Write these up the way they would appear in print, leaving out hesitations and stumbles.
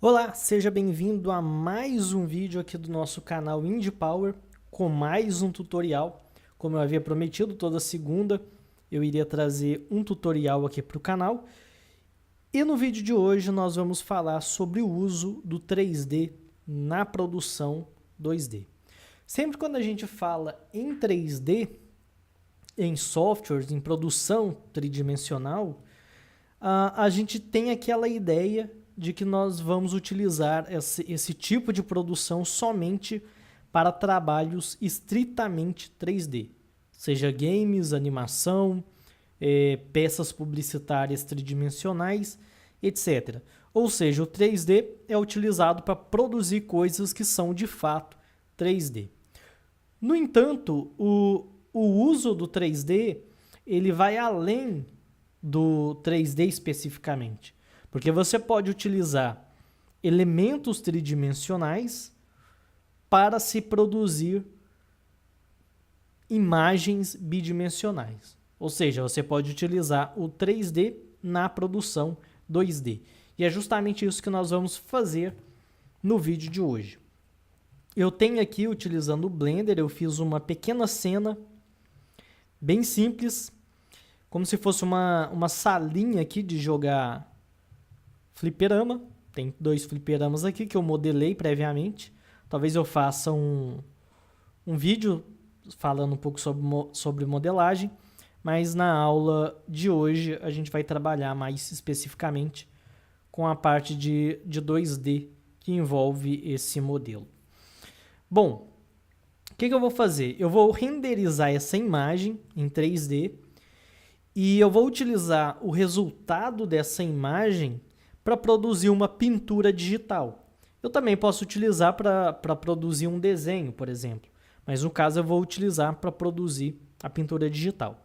Olá, seja bem-vindo a mais um vídeo aqui do nosso canal IndiePower com mais um tutorial. Como eu havia prometido, toda segunda eu iria trazer um tutorial aqui para o canal. E no vídeo de hoje nós vamos falar sobre o uso do 3D na produção 2D. Sempre quando a gente fala em 3D, em softwares, em produção tridimensional, a gente tem aquela ideia de que nós vamos utilizar esse tipo de produção somente para trabalhos estritamente 3D, seja games, animação, peças publicitárias tridimensionais, etc. Ou seja, o 3D é utilizado para produzir coisas que são de fato 3D. No entanto, o uso do 3D ele vai além do 3D especificamente, porque você pode utilizar elementos tridimensionais para se produzir imagens bidimensionais. Ou seja, você pode utilizar o 3D na produção 2D. E é justamente isso que nós vamos fazer no vídeo de hoje. Eu tenho aqui, utilizando o Blender, eu fiz uma pequena cena bem simples, como se fosse uma salinha aqui de jogar fliperama. Tem dois fliperamas aqui que eu modelei previamente. Talvez eu faça um vídeo falando um pouco sobre modelagem, mas na aula de hoje a gente vai trabalhar mais especificamente com a parte de 2D que envolve esse modelo. Bom, o que eu vou fazer? Eu vou renderizar essa imagem em 3D e eu vou utilizar o resultado dessa imagem para produzir uma pintura digital. Eu também posso utilizar para produzir um desenho, por exemplo, mas no caso eu vou utilizar para produzir a pintura digital.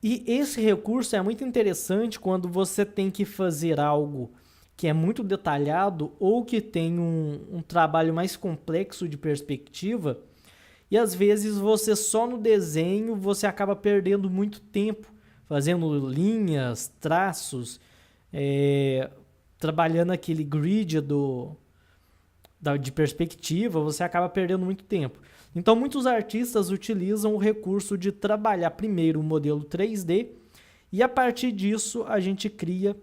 E esse recurso é muito interessante quando você tem que fazer algo que é muito detalhado ou que tem um trabalho mais complexo de perspectiva, e às vezes você só no desenho você acaba perdendo muito tempo fazendo linhas, traços, trabalhando aquele grid de perspectiva, você acaba perdendo muito tempo. Então muitos artistas utilizam o recurso de trabalhar primeiro o modelo 3D e a partir disso a gente cria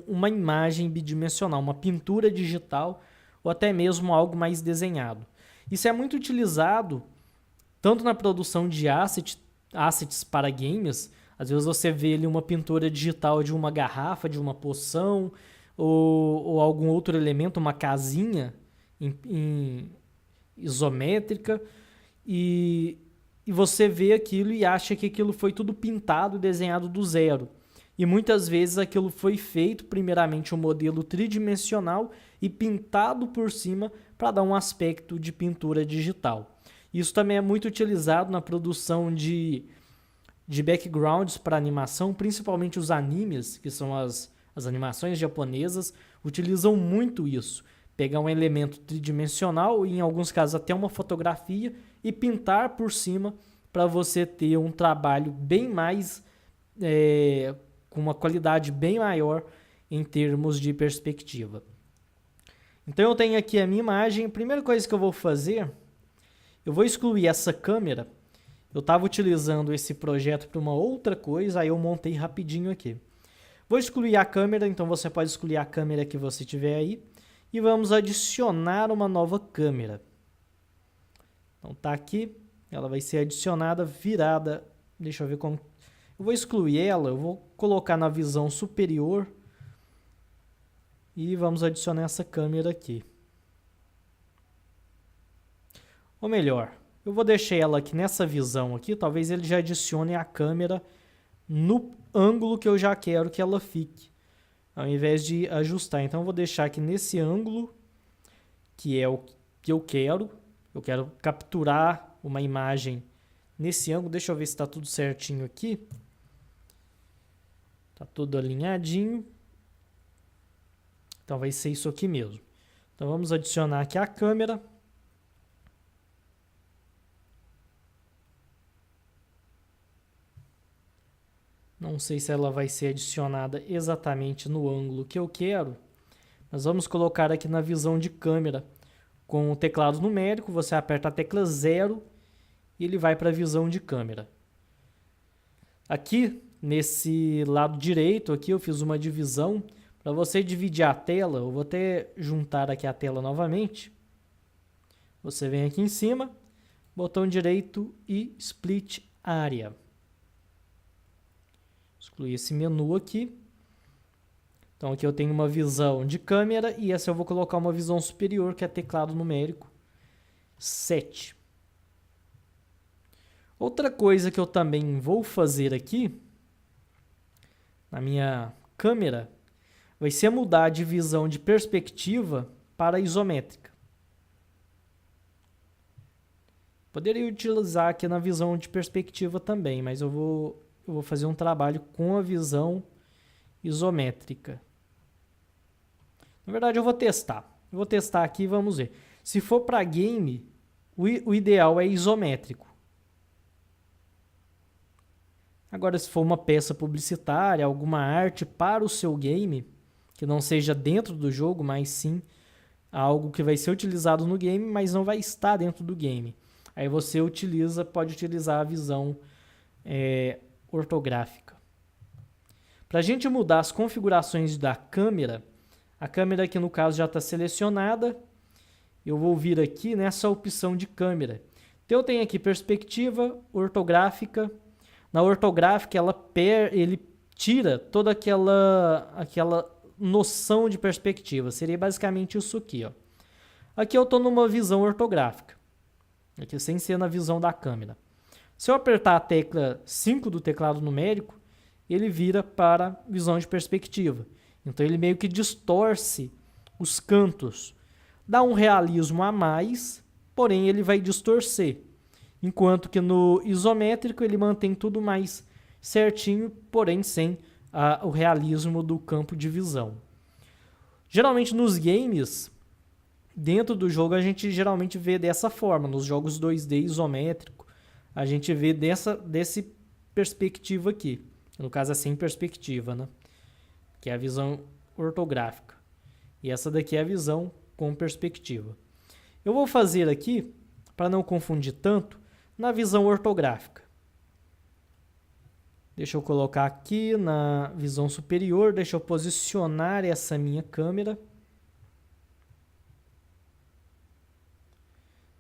uma imagem bidimensional, uma pintura digital ou até mesmo algo mais desenhado. Isso é muito utilizado tanto na produção de assets para games. Às vezes você vê ali uma pintura digital de uma garrafa, de uma poção ou algum outro elemento, uma casinha em isométrica, e você vê aquilo e acha que aquilo foi tudo pintado e desenhado do zero. E muitas vezes aquilo foi feito primeiramente um modelo tridimensional e pintado por cima para dar um aspecto de pintura digital. Isso também é muito utilizado na produção de backgrounds para animação, principalmente os animes, que são as animações japonesas, utilizam muito isso. Pegar um elemento tridimensional, e em alguns casos até uma fotografia, e pintar por cima para você ter um trabalho bem mais com uma qualidade bem maior em termos de perspectiva. Então eu tenho aqui a minha imagem. A primeira coisa que eu vou fazer, eu vou excluir essa câmera. Eu estava utilizando esse projeto para uma outra coisa, aí eu montei rapidinho aqui. Vou excluir a câmera, então você pode excluir a câmera que você tiver aí. E vamos adicionar uma nova câmera. Então tá aqui, ela vai ser adicionada, virada. Deixa eu ver como... Eu vou excluir ela, eu vou colocar na visão superior. E vamos adicionar essa câmera aqui. Ou melhor, eu vou deixar ela aqui nessa visão aqui, talvez ele já adicione a câmera no ângulo que eu já quero que ela fique, ao invés de ajustar. Então eu vou deixar aqui nesse ângulo, que é o que eu quero. Eu quero capturar uma imagem nesse ângulo. Deixa eu ver se está tudo certinho aqui. Está tudo alinhadinho. Então vai ser isso aqui mesmo. Então vamos adicionar aqui a câmera. Não sei se ela vai ser adicionada exatamente no ângulo que eu quero, Nós vamos colocar aqui na visão de câmera com o teclado numérico, você aperta a tecla 0 e ele vai para a visão de câmera. Aqui, nesse lado direito, aqui eu fiz uma divisão. Para você dividir a tela, eu vou até juntar aqui a tela novamente. Você vem aqui em cima, botão direito e Split Area. Excluir esse menu aqui. Então aqui eu tenho uma visão de câmera e essa eu vou colocar uma visão superior, que é teclado numérico 7. Outra coisa que eu também vou fazer aqui, na minha câmera, vai ser mudar a divisão de perspectiva para isométrica. Poderia utilizar aqui na visão de perspectiva também, mas eu vou fazer um trabalho com a visão isométrica. Na verdade, eu vou testar. Eu vou testar aqui e vamos ver. Se for para game, o ideal é isométrico. Agora, se for uma peça publicitária, alguma arte para o seu game, que não seja dentro do jogo, mas sim algo que vai ser utilizado no game, mas não vai estar dentro do game. Aí você pode utilizar a visão ortográfica. Para a gente mudar as configurações da câmera, a câmera aqui no caso já está selecionada. Eu vou vir aqui nessa opção de câmera. Então eu tenho aqui perspectiva ortográfica. Na ortográfica ele tira toda aquela noção de perspectiva. Seria basicamente isso aqui, ó. Aqui eu estou numa visão ortográfica. Aqui sem ser na visão da câmera. Se eu apertar a tecla 5 do teclado numérico, ele vira para visão de perspectiva. Então ele meio que distorce os cantos. Dá um realismo a mais, porém ele vai distorcer. Enquanto que no isométrico ele mantém tudo mais certinho, porém sem o realismo do campo de visão. Geralmente nos games, dentro do jogo a gente geralmente vê dessa forma. Nos jogos 2D isométrico, a gente vê dessa perspectiva aqui. No caso é sem perspectiva, né? Que é a visão ortográfica. E essa daqui é a visão com perspectiva. Eu vou fazer aqui, para não confundir tanto, na visão ortográfica. Deixa eu colocar aqui na visão superior, deixa eu posicionar essa minha câmera.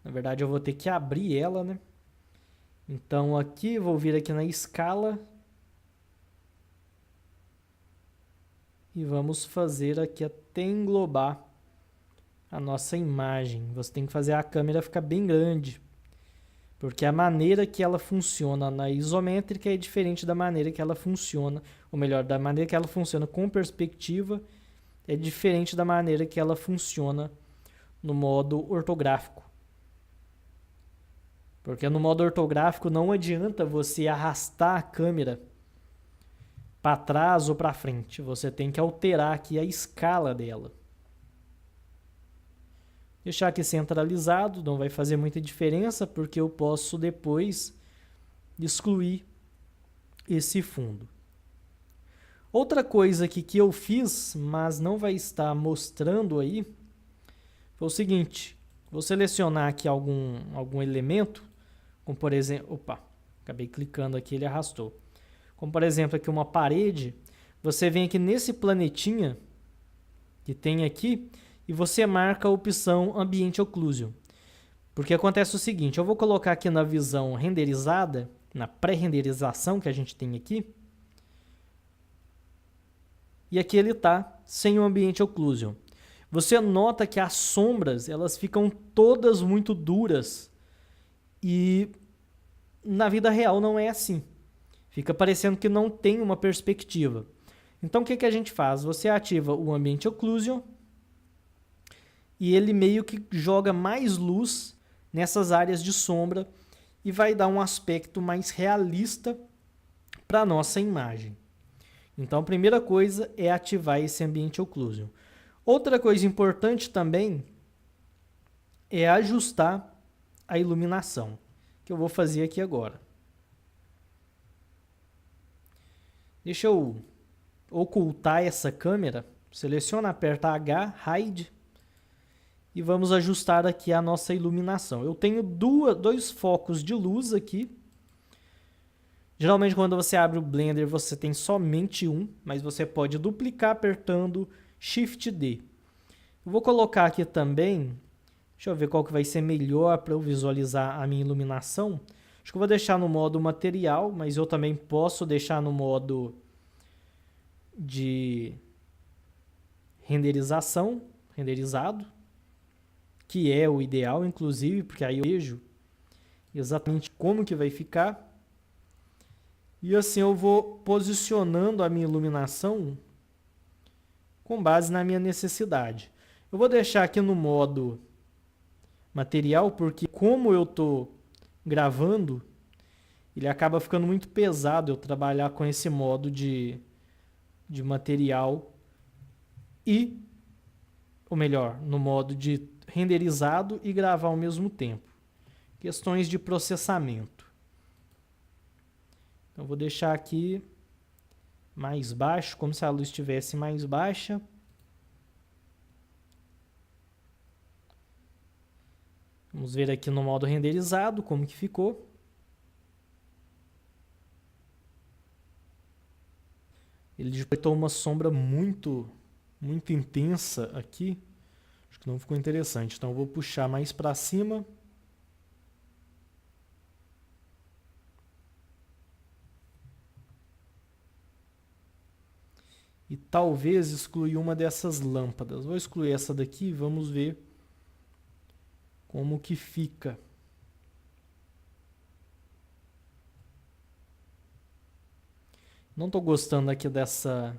Na verdade eu vou ter que abrir ela, né? Então aqui, vou vir aqui na escala. E vamos fazer aqui até englobar a nossa imagem. Você tem que fazer a câmera ficar bem grande. Porque a maneira que ela funciona na isométrica é diferente da maneira que ela funciona. Ou melhor, da maneira que ela funciona com perspectiva é diferente da maneira que ela funciona no modo ortográfico. Porque no modo ortográfico não adianta você arrastar a câmera para trás ou para frente. Você tem que alterar aqui a escala dela. Deixar aqui centralizado, não vai fazer muita diferença, porque eu posso depois excluir esse fundo. Outra coisa aqui que eu fiz, mas não vai estar mostrando aí, foi o seguinte. Vou selecionar aqui algum elemento, como por exemplo... Opa, acabei clicando aqui, ele arrastou. Como por exemplo aqui uma parede, você vem aqui nesse planetinha que tem aqui e você marca a opção Ambient Occlusion. Porque acontece o seguinte, eu vou colocar aqui na visão renderizada, na pré-renderização que a gente tem aqui, e aqui ele está sem o Ambient Occlusion. Você nota que as sombras elas ficam todas muito duras e na vida real não é assim. Fica parecendo que não tem uma perspectiva. Então, o que a gente faz? Você ativa o Ambient Occlusion e ele meio que joga mais luz nessas áreas de sombra e vai dar um aspecto mais realista para a nossa imagem. Então, a primeira coisa é ativar esse Ambient Occlusion. Outra coisa importante também é ajustar a iluminação, que eu vou fazer aqui agora. Deixa eu ocultar essa câmera, seleciona, aperta H, Hide, e vamos ajustar aqui a nossa iluminação. Eu tenho dois focos de luz aqui. Geralmente quando você abre o Blender você tem somente um, mas você pode duplicar apertando Shift D. Eu vou colocar aqui também, deixa eu ver qual que vai ser melhor para eu visualizar a minha iluminação. Acho que eu vou deixar no modo material, mas eu também posso deixar no modo de renderizado, que é o ideal, inclusive, porque aí eu vejo exatamente como que vai ficar. E assim eu vou posicionando a minha iluminação com base na minha necessidade. Eu vou deixar aqui no modo material, porque como eu estou gravando, ele acaba ficando muito pesado eu trabalhar com esse modo de material ou melhor, no modo de renderizado e gravar ao mesmo tempo. Questões de processamento. Então vou deixar aqui mais baixo, como se a luz estivesse mais baixa. Vamos ver aqui no modo renderizado como que ficou. Ele digitou uma sombra muito intensa aqui. Acho que não ficou interessante. Então eu vou puxar mais para cima. E talvez excluir uma dessas lâmpadas. Vou excluir essa daqui e vamos ver como que fica. Não estou gostando aqui dessa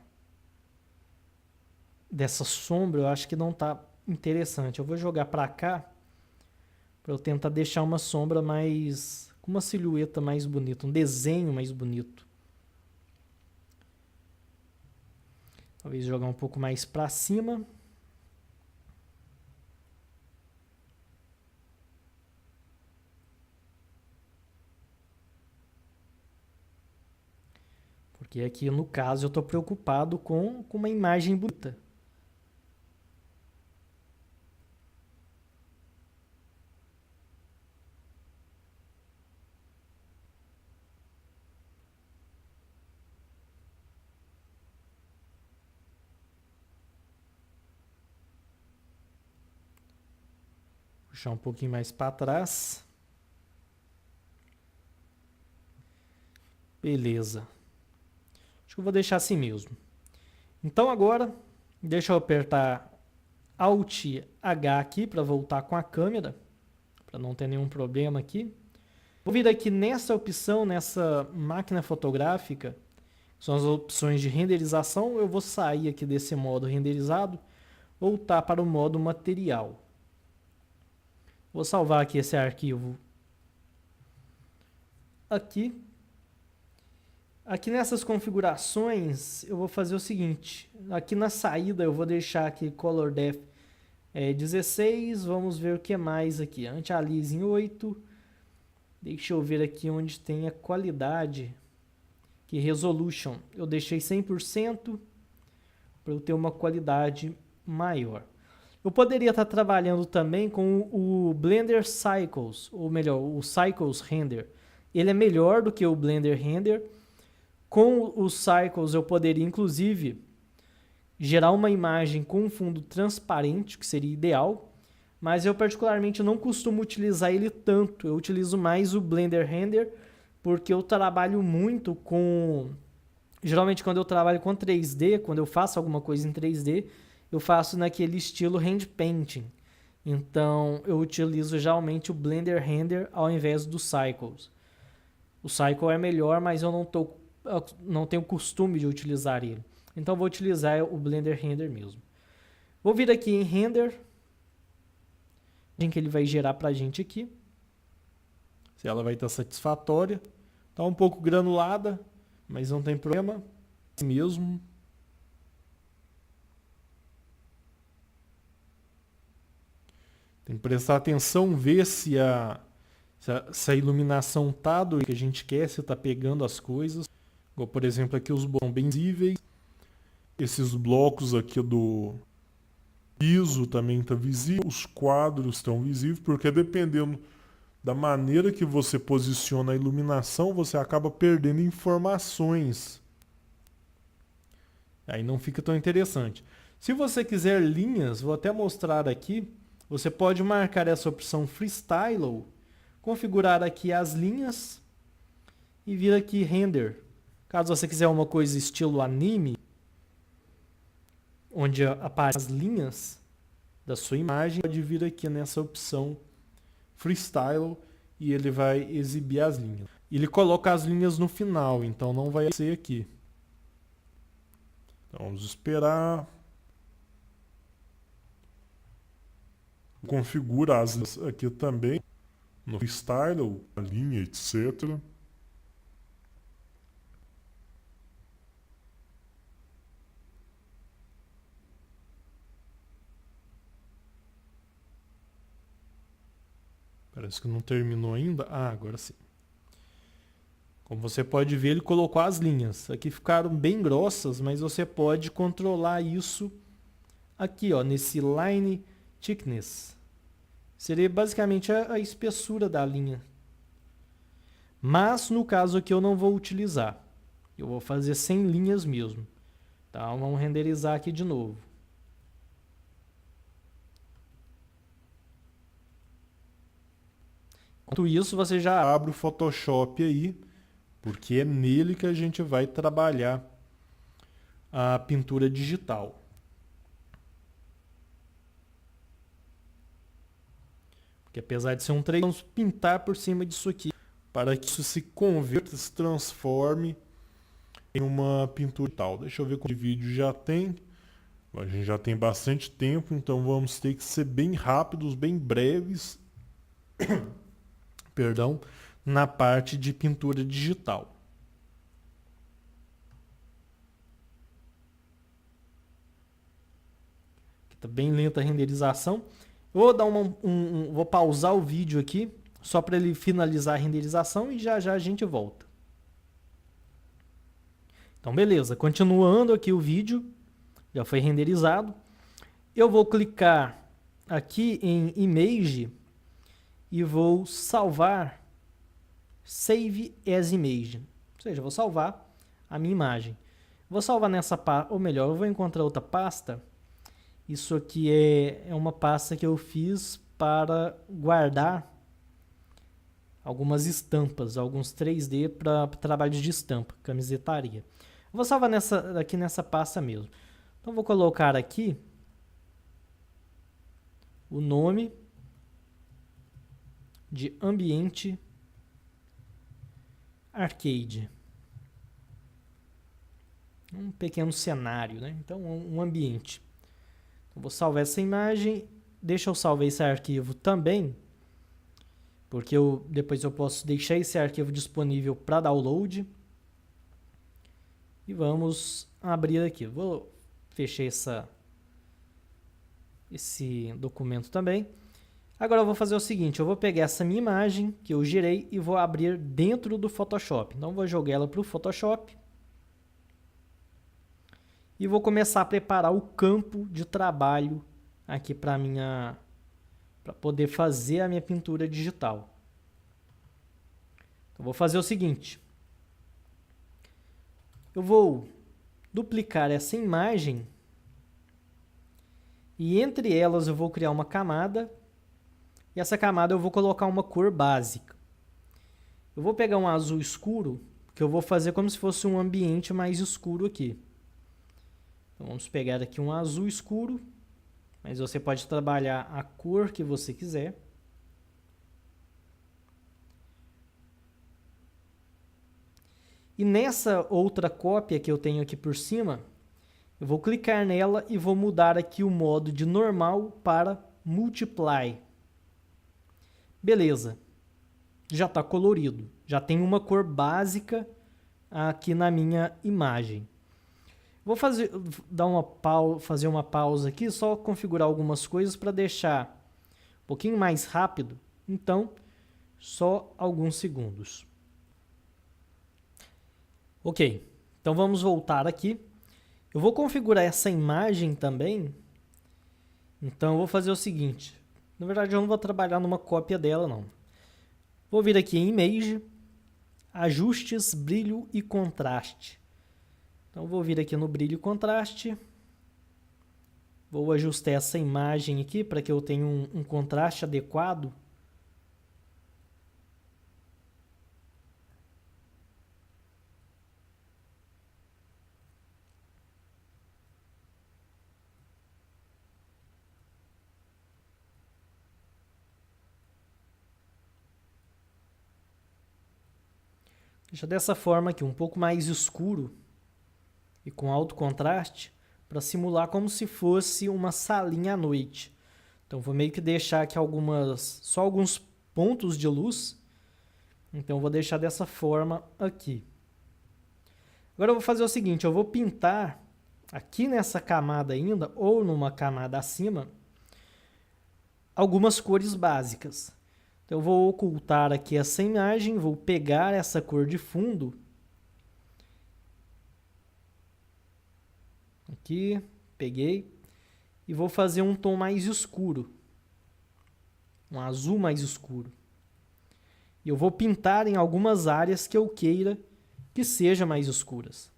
sombra, eu acho que não está interessante. Eu vou jogar para cá para eu tentar deixar uma sombra mais, com uma silhueta mais bonita, um desenho mais bonito. Talvez jogar um pouco mais para cima. Porque aqui no caso eu estou preocupado com uma imagem bonita. Puxar um pouquinho mais para trás. Beleza. Acho que eu vou deixar assim mesmo. Então agora, deixa eu apertar Alt H aqui para voltar com a câmera, para não ter nenhum problema aqui. Vou vir aqui nessa opção, nessa máquina fotográfica, são as opções de renderização. Eu vou sair aqui desse modo renderizado, voltar para o modo material. Vou salvar aqui esse arquivo aqui. Aqui nessas configurações eu vou fazer o seguinte, aqui na saída eu vou deixar aqui Color Depth 16, vamos ver o que mais aqui, Anti-Aliasing 8, deixa eu ver aqui onde tem a qualidade, que Resolution, eu deixei 100% para eu ter uma qualidade maior. Eu poderia estar trabalhando também com o Blender Cycles, ou melhor, o Cycles Render, ele é melhor do que o Blender Render. Com os Cycles eu poderia inclusive gerar uma imagem com um fundo transparente, que seria ideal, mas eu particularmente não costumo utilizar ele tanto, eu utilizo mais o Blender Render, porque eu trabalho muito com... Geralmente quando eu trabalho com 3D, quando eu faço alguma coisa em 3D, eu faço naquele estilo hand painting, então eu utilizo geralmente o Blender Render ao invés do Cycles. O Cycle é melhor, mas eu não tenho costume de utilizar ele. Então vou utilizar o Blender Render mesmo. Vou vir aqui em Render. Que ele vai gerar pra gente aqui. Se ela vai estar satisfatória. Tá um pouco granulada, mas não tem problema. Mesmo. Tem que prestar atenção, ver se a iluminação tá do que a gente quer, se tá pegando as coisas. Igual, por exemplo, aqui os bons bem visíveis. Esses blocos aqui do piso também está visível, os quadros estão visíveis, porque dependendo da maneira que você posiciona a iluminação, você acaba perdendo informações. Aí não fica tão interessante. Se você quiser linhas, vou até mostrar aqui, você pode marcar essa opção Freestyle, configurar aqui as linhas e vir aqui Render. Caso você quiser uma coisa estilo anime, onde aparecem as linhas da sua imagem, pode vir aqui nessa opção Freestyle e ele vai exibir as linhas. Ele coloca as linhas no final, então não vai ser aqui. Então vamos esperar. Configura as linhas aqui também no Freestyle, a linha, etc. Parece que não terminou ainda. Ah, agora sim. Como você pode ver, ele colocou as linhas. Aqui ficaram bem grossas, mas você pode controlar isso aqui, ó, nesse Line Thickness. Seria basicamente a espessura da linha. Mas no caso aqui eu não vou utilizar. Eu vou fazer sem linhas mesmo. Tá? Vamos renderizar aqui de novo. Enquanto isso, você já abre o Photoshop aí, porque é nele que a gente vai trabalhar a pintura digital. Porque apesar de ser um 3D, vamos pintar por cima disso aqui, para que isso se converta, se transforme em uma pintura digital. Deixa eu ver quanto vídeo já tem. A gente já tem bastante tempo, então vamos ter que ser bem rápidos, bem breves. Perdão, na parte de pintura digital. Está bem lenta a renderização. Eu vou dar vou pausar o vídeo aqui, só para ele finalizar a renderização e já já a gente volta. Então beleza, continuando aqui o vídeo, já foi renderizado. Eu vou clicar aqui em Image e vou salvar Save as Image, ou seja, vou salvar a minha imagem. Vou salvar nessa pasta, ou melhor, eu vou encontrar outra pasta. Isso aqui é uma pasta que eu fiz para guardar algumas estampas, alguns 3D para trabalhos de estampa, camisetaria. Eu vou salvar aqui nessa pasta mesmo. Então vou colocar aqui o nome de ambiente arcade. Um pequeno cenário, né? Então um ambiente. Então, vou salvar essa imagem. Deixa eu salvar esse arquivo também, porque depois eu posso deixar esse arquivo disponível para download. E vamos abrir aqui. Vou fechar esse documento também. Agora eu vou fazer o seguinte, eu vou pegar essa minha imagem que eu girei e vou abrir dentro do Photoshop. Então vou jogar ela para o Photoshop e vou começar a preparar o campo de trabalho aqui para poder fazer a minha pintura digital. Então vou fazer o seguinte, eu vou duplicar essa imagem e entre elas eu vou criar uma camada. E essa camada eu vou colocar uma cor básica. Eu vou pegar um azul escuro, que eu vou fazer como se fosse um ambiente mais escuro aqui. Então vamos pegar aqui um azul escuro, mas você pode trabalhar a cor que você quiser. E nessa outra cópia que eu tenho aqui por cima, eu vou clicar nela e vou mudar aqui o modo de normal para Multiply. Beleza, já está colorido, já tem uma cor básica aqui na minha imagem. Vou fazer uma pausa aqui, só configurar algumas coisas para deixar um pouquinho mais rápido, então só alguns segundos. Ok, então vamos voltar aqui. Eu vou configurar essa imagem também. Então eu vou fazer o seguinte. Na verdade eu não vou trabalhar numa cópia dela não. Vou vir aqui em Image, Ajustes, Brilho e Contraste. Então eu vou vir aqui no Brilho e Contraste. Vou ajustar essa imagem aqui para que eu tenha um contraste adequado. Deixa dessa forma aqui, um pouco mais escuro e com alto contraste, para simular como se fosse uma salinha à noite. Então vou meio que deixar aqui só alguns pontos de luz. Então vou deixar dessa forma aqui. Agora eu vou fazer o seguinte, eu vou pintar aqui nessa camada ainda, ou numa camada acima, algumas cores básicas. Então eu vou ocultar aqui essa imagem, vou pegar essa cor de fundo. Aqui, peguei. E vou fazer um tom mais escuro. Um azul mais escuro. E eu vou pintar em algumas áreas que eu queira que sejam mais escuras.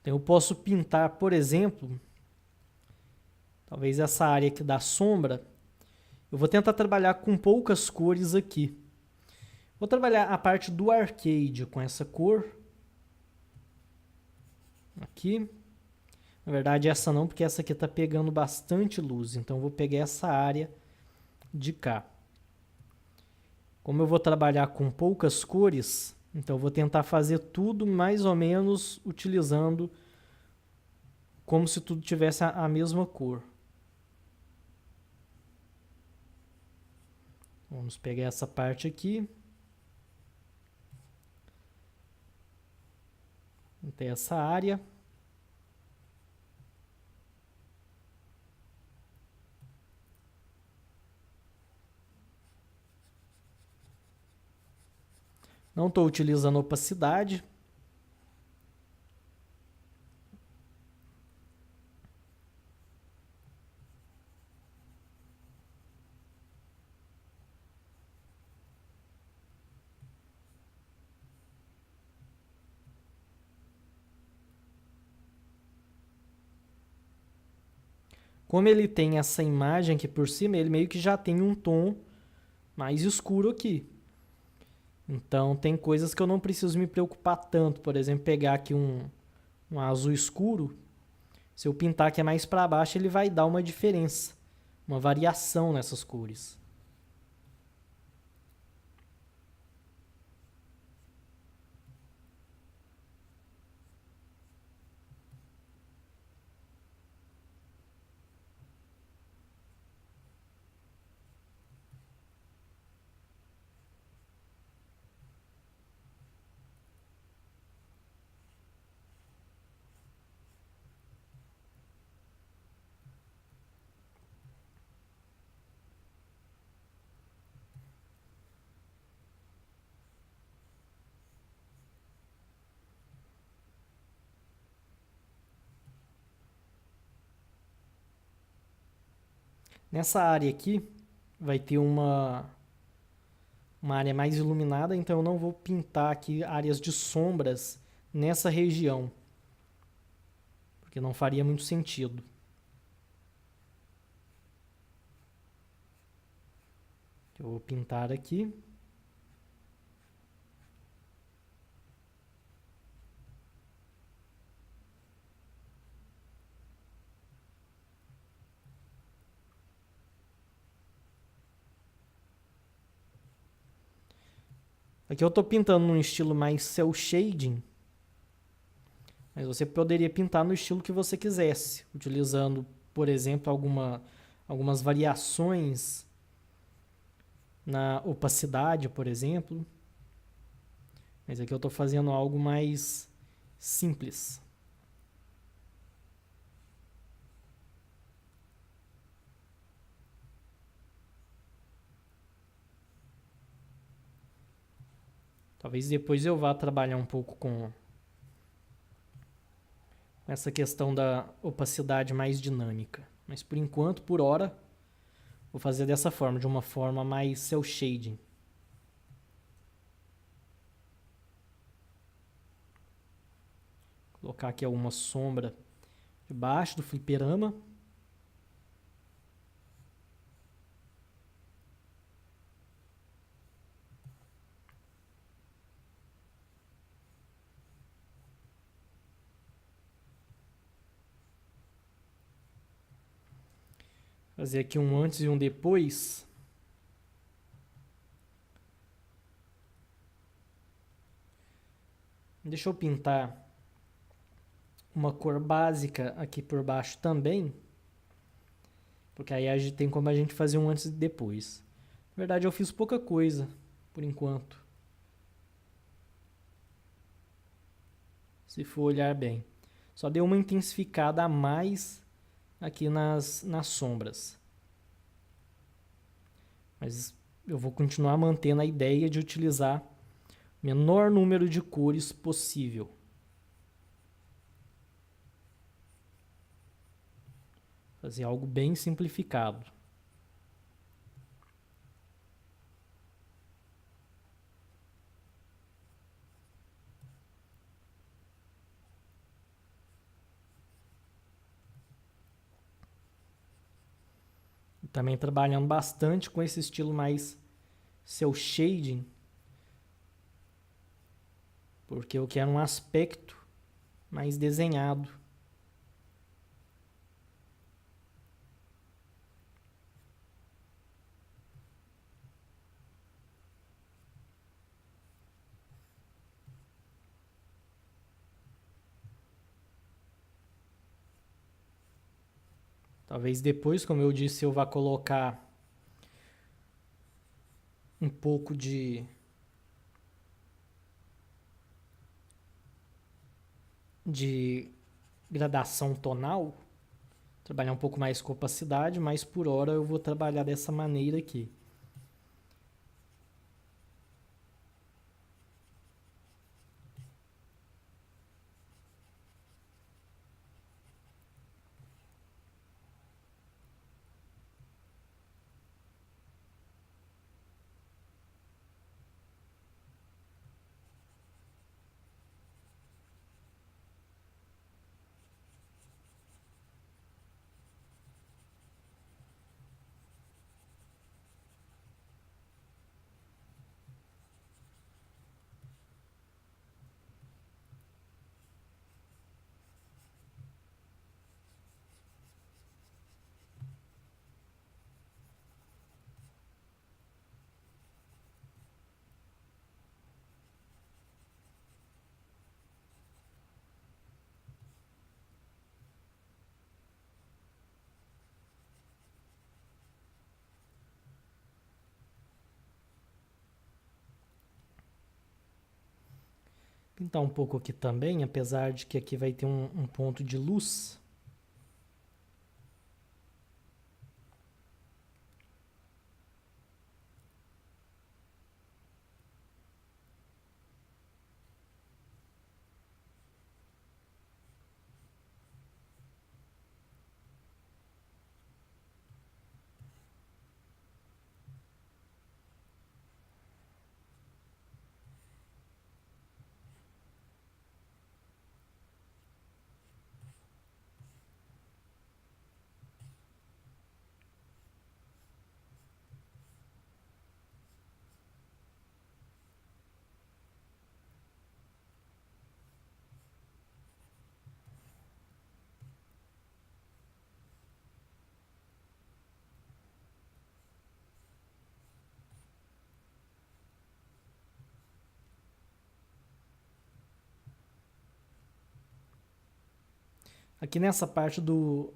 Então eu posso pintar, por exemplo, talvez essa área aqui da sombra. Eu vou tentar trabalhar com poucas cores aqui. Vou trabalhar a parte do arcade com essa cor. Aqui. Na verdade essa não, porque essa aqui está pegando bastante luz. Então eu vou pegar essa área de cá. Como eu vou trabalhar com poucas cores, então eu vou tentar fazer tudo mais ou menos utilizando como se tudo tivesse a mesma cor. Vamos pegar essa parte aqui. Tem essa área. Não estou utilizando opacidade. Como ele tem essa imagem aqui por cima, ele meio que já tem um tom mais escuro aqui. Então, tem coisas que eu não preciso me preocupar tanto. Por exemplo, pegar aqui um azul escuro. Se eu pintar aqui mais para baixo, ele vai dar uma diferença, uma variação nessas cores. Nessa área aqui vai ter uma área mais iluminada, então eu não vou pintar aqui áreas de sombras nessa região, porque não faria muito sentido. Eu vou pintar aqui. Aqui eu estou pintando num estilo mais cel shading, mas você poderia pintar no estilo que você quisesse, utilizando, por exemplo, algumas variações na opacidade, por exemplo. Mas aqui eu estou fazendo algo mais simples. Talvez depois eu vá trabalhar um pouco com com essa questão da opacidade mais dinâmica. Mas por enquanto, por hora, vou fazer dessa forma, de uma forma mais cel shading. Colocar aqui alguma sombra debaixo do fliperama. Fazer aqui um antes e um depois. Deixa eu pintar uma cor básica aqui por baixo também. Porque aí tem como a gente fazer um antes e depois. Na verdade, eu fiz pouca coisa, por enquanto. Se for olhar bem. Só deu uma intensificada a mais aqui nas sombras. Mas eu vou continuar mantendo a ideia de utilizar o menor número de cores possível. Fazer algo bem simplificado. Também trabalhando bastante com esse estilo mais cel shading, porque eu quero um aspecto mais desenhado. Talvez depois, como eu disse, eu vá colocar um pouco de gradação tonal, trabalhar um pouco mais com opacidade, mas por hora eu vou trabalhar dessa maneira aqui. Pintar um pouco aqui também, apesar de que aqui vai ter um ponto de luz. Aqui nessa parte do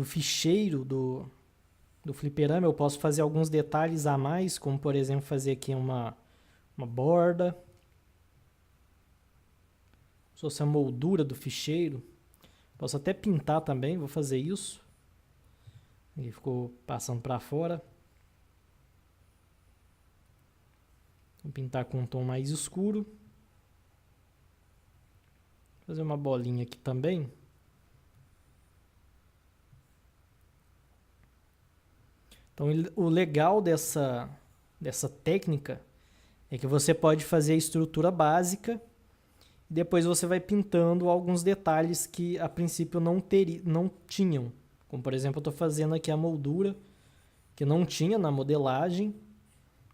ficheiro do fliperama eu posso fazer alguns detalhes a mais, como por exemplo fazer aqui uma borda. Se fosse a moldura do ficheiro. Posso até pintar também, vou fazer isso. Ele ficou passando para fora. Vou pintar com um tom mais escuro. Fazer uma bolinha aqui também. Então, o legal dessa técnica é que você pode fazer a estrutura básica e depois você vai pintando alguns detalhes que a princípio não tinham. Como, por exemplo, eu estou fazendo aqui a moldura, que não tinha na modelagem,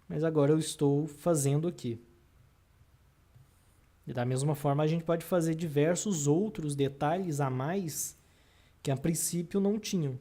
mas agora eu estou fazendo aqui. E da mesma forma, a gente pode fazer diversos outros detalhes a mais que a princípio não tinham.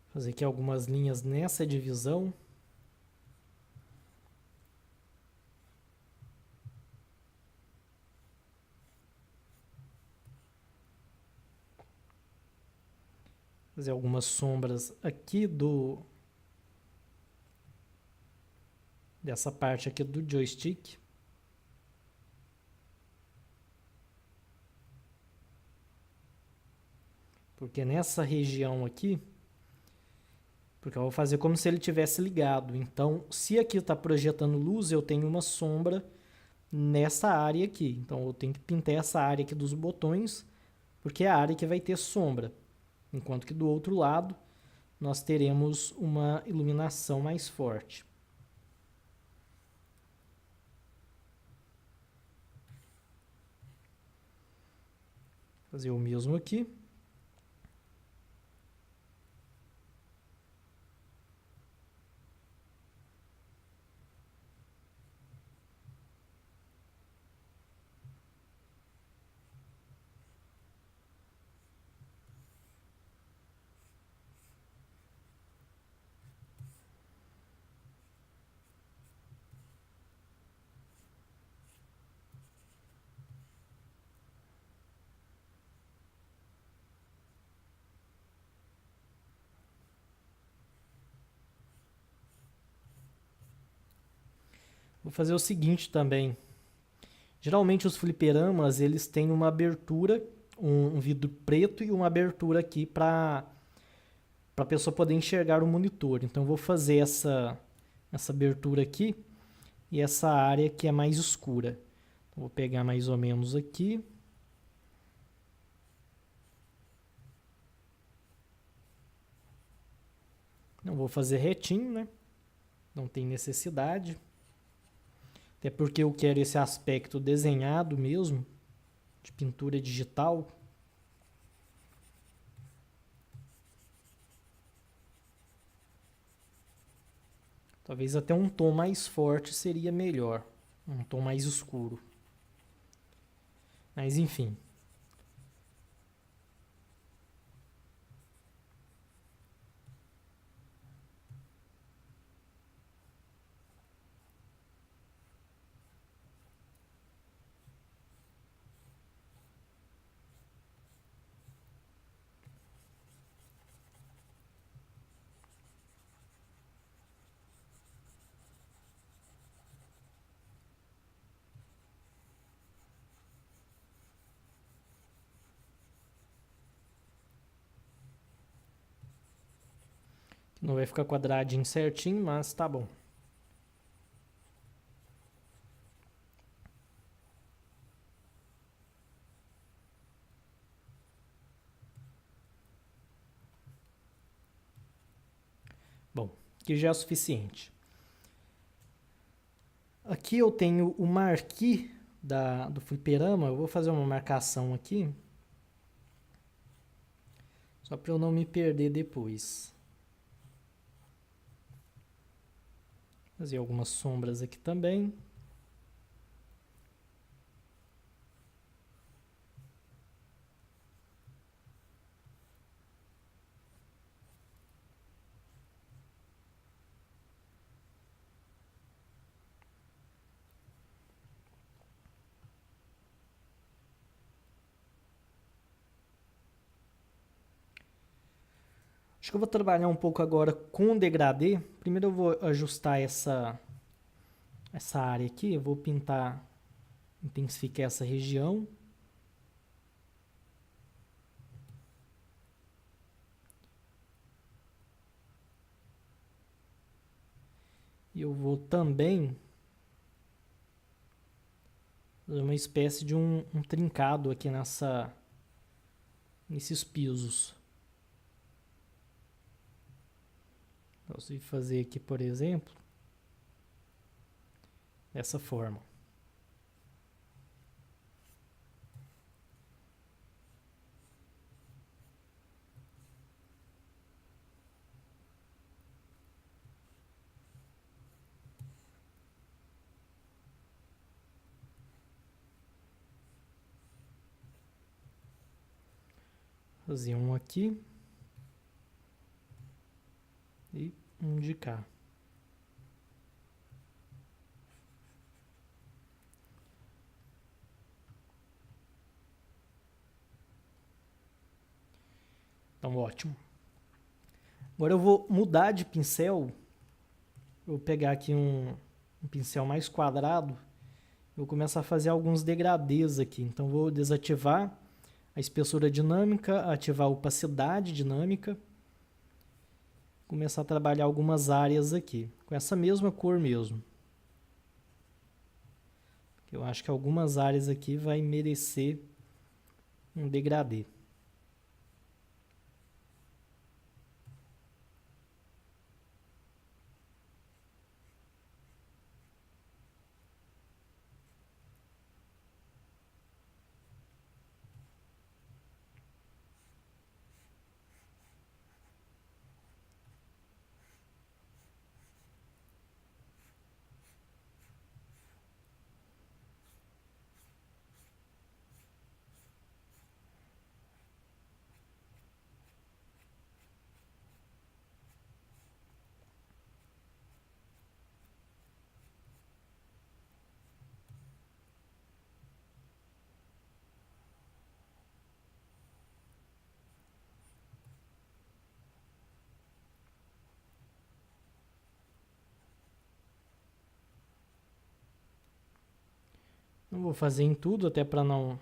Fazer aqui algumas linhas nessa divisão. Fazer algumas sombras aqui dessa parte aqui do joystick. Porque nessa região aqui, porque eu vou fazer como se ele tivesse ligado. Então, se aqui está projetando luz, eu tenho uma sombra nessa área aqui. Então, eu tenho que pintar essa área aqui dos botões, porque é a área que vai ter sombra. Enquanto que do outro lado, nós teremos uma iluminação mais forte. Fazer o mesmo aqui. Vou fazer o seguinte também. Geralmente os fliperamas, eles têm uma abertura, um vidro preto e uma abertura aqui para a pessoa poder enxergar o monitor. Então eu vou fazer essa abertura aqui e essa área que é mais escura. Então, vou pegar mais ou menos aqui. Não vou fazer retinho, né? Não tem necessidade. Até porque eu quero esse aspecto desenhado mesmo, de pintura digital. Talvez até um tom mais forte seria melhor. Um tom mais escuro. Mas enfim. Não vai ficar quadradinho certinho, mas tá bom. Bom, aqui já é o suficiente. Aqui eu tenho o marquee do fliperama. Eu vou fazer uma marcação aqui. Só para eu não me perder depois. Fazer algumas sombras aqui também. Acho que eu vou trabalhar um pouco agora com degradê. Primeiro eu vou ajustar essa área aqui. Eu vou pintar, intensificar essa região. E eu vou também fazer uma espécie de um trincado aqui nesses pisos. Posso fazer aqui, por exemplo, dessa forma. Fazer um aqui e um de cá. Então, ótimo. Agora eu vou mudar de pincel. Vou pegar aqui um pincel mais quadrado. Vou começar a fazer alguns degradês aqui. Então, vou desativar a espessura dinâmica, ativar a opacidade dinâmica. Começar a trabalhar algumas áreas aqui, com essa mesma cor mesmo. Eu acho que algumas áreas aqui vai merecer um degradê. Não vou fazer em tudo, até para não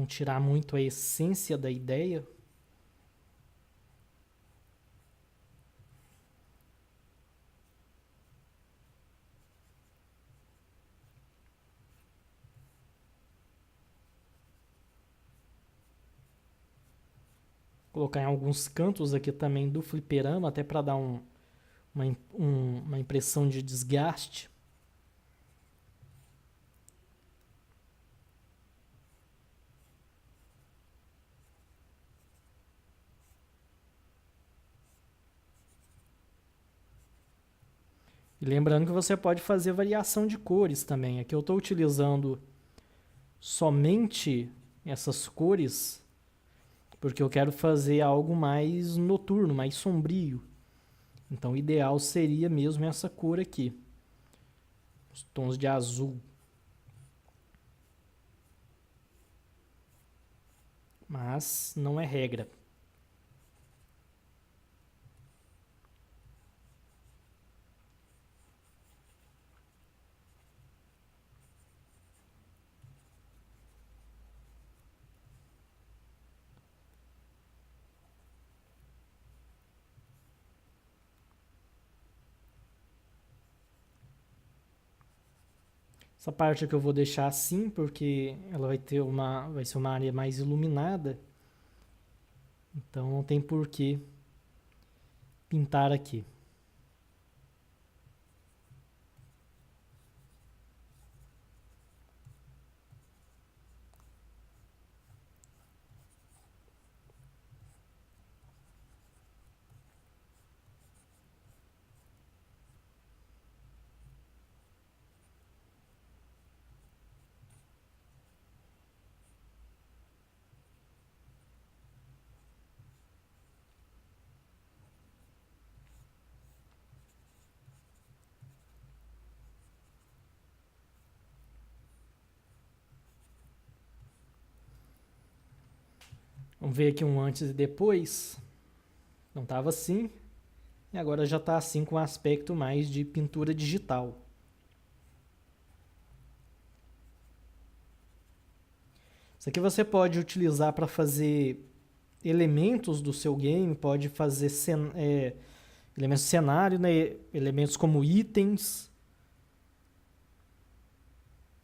tirar muito a essência da ideia. Colocar em alguns cantos aqui também do fliperama, até para dar uma impressão de desgaste. E lembrando que você pode fazer variação de cores também. Aqui eu estou utilizando somente essas cores porque eu quero fazer algo mais noturno, mais sombrio. Então o ideal seria mesmo essa cor aqui. Os tons de azul. Mas não é regra. Essa parte aqui eu vou deixar assim, porque ela vai ser uma área mais iluminada. Então não tem por que pintar aqui. Vamos ver aqui um antes e depois. Não estava assim. E agora já está assim com um aspecto mais de pintura digital. Isso aqui você pode utilizar para fazer elementos do seu game, pode fazer elementos de cenário, né? Elementos como itens,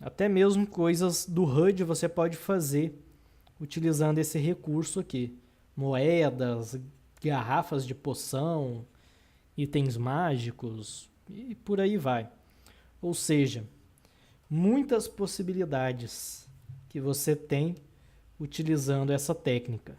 até mesmo coisas do HUD você pode fazer utilizando esse recurso aqui. Moedas, garrafas de poção, itens mágicos e por aí vai. Ou seja, muitas possibilidades que você tem utilizando essa técnica.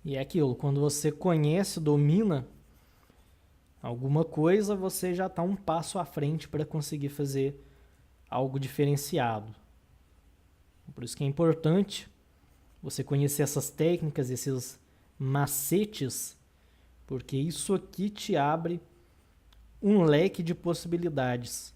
E é aquilo, quando você conhece, domina alguma coisa, você já está um passo à frente para conseguir fazer algo diferenciado. Por isso que é importante você conhecer essas técnicas, esses macetes, porque isso aqui te abre um leque de possibilidades.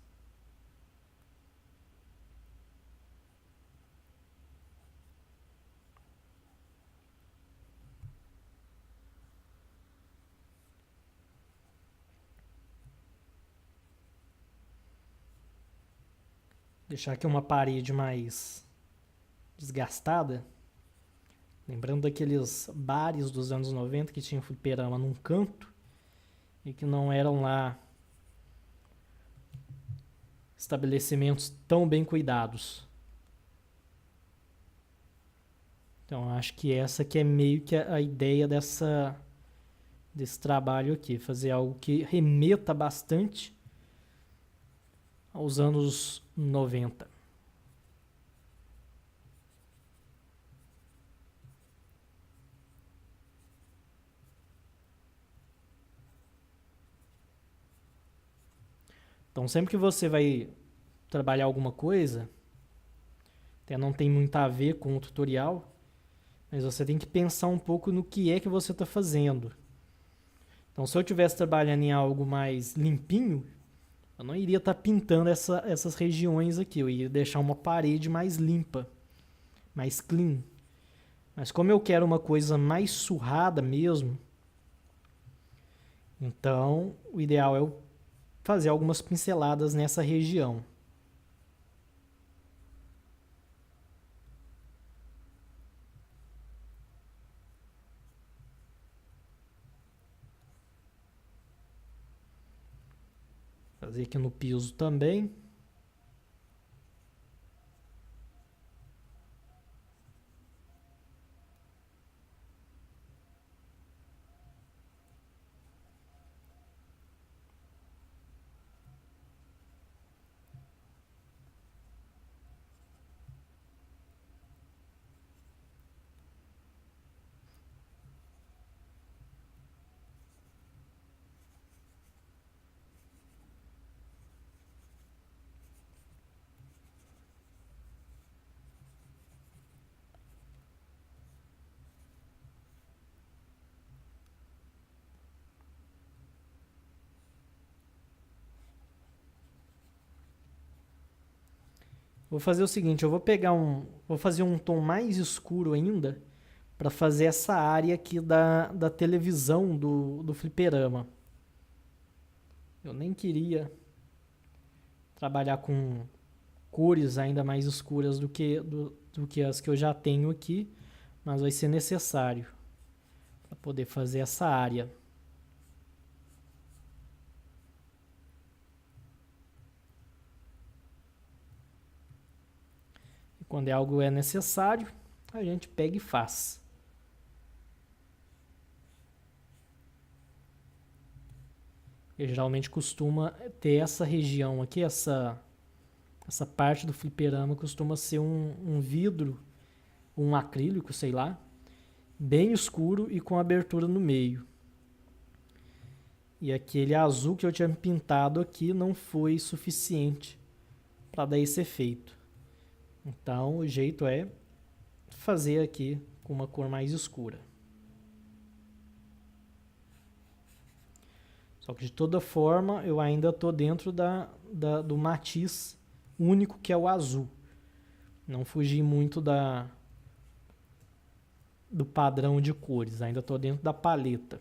Deixar aqui uma parede mais desgastada. Lembrando daqueles bares dos anos 90 que tinham fliperama num canto e que não eram lá estabelecimentos tão bem cuidados. Então acho que essa que é meio que a ideia desse trabalho aqui, fazer algo que remeta bastante aos anos 90. Então sempre que você vai trabalhar alguma coisa, até não tem muito a ver com o tutorial, mas você tem que pensar um pouco no que é que você está fazendo. Então se eu estivesse trabalhando em algo mais limpinho, eu não iria estar pintando essas regiões aqui, eu iria deixar uma parede mais limpa, mais clean. Mas como eu quero uma coisa mais surrada mesmo, então o ideal é eu fazer algumas pinceladas nessa região. Fazer aqui no piso também. Vou fazer o seguinte, vou fazer um tom mais escuro ainda para fazer essa área aqui da televisão do fliperama. Eu nem queria trabalhar com cores ainda mais escuras do que as que eu já tenho aqui, mas vai ser necessário para poder fazer essa área. E quando algo é necessário, a gente pega e faz. Eu geralmente costuma ter essa região aqui, essa parte do fliperama costuma ser um vidro, um acrílico, sei lá, bem escuro e com abertura no meio. E aquele azul que eu tinha pintado aqui não foi suficiente para dar esse efeito. Então o jeito é fazer aqui com uma cor mais escura. Só que de toda forma eu ainda estou dentro do matiz único que é o azul. Não fugi muito do padrão de cores, ainda estou dentro da paleta.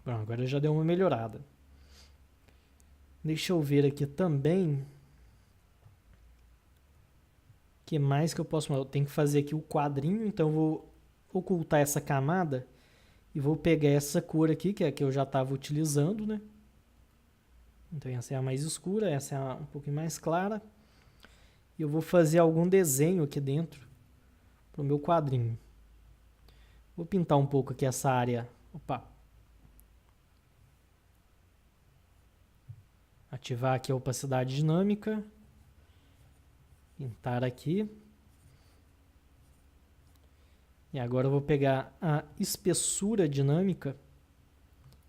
Bom, agora já deu uma melhorada. Deixa eu ver aqui também. O que mais que eu posso... Eu tenho que fazer aqui o quadrinho, então eu vou ocultar essa camada e vou pegar essa cor aqui, que é a que eu já estava utilizando, né? Então essa é a mais escura, essa é um pouquinho mais clara. E eu vou fazer algum desenho aqui dentro para o meu quadrinho. Vou pintar um pouco aqui essa área. Opa! Ativar aqui a opacidade dinâmica. Pintar aqui. E agora eu vou pegar a espessura dinâmica.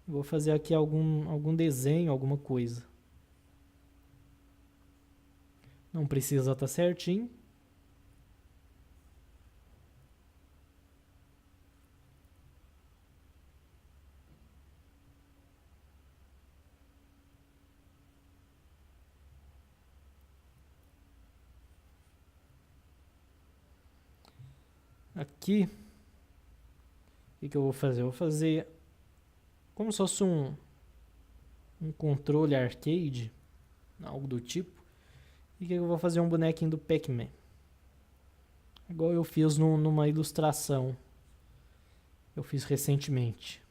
Vou fazer aqui algum desenho, alguma coisa. Não precisa estar certinho. Aqui, o que eu vou fazer? Eu vou fazer como se fosse um controle arcade, algo do tipo. E que eu vou fazer um bonequinho do Pac-Man. Igual eu fiz numa ilustração. Eu fiz recentemente.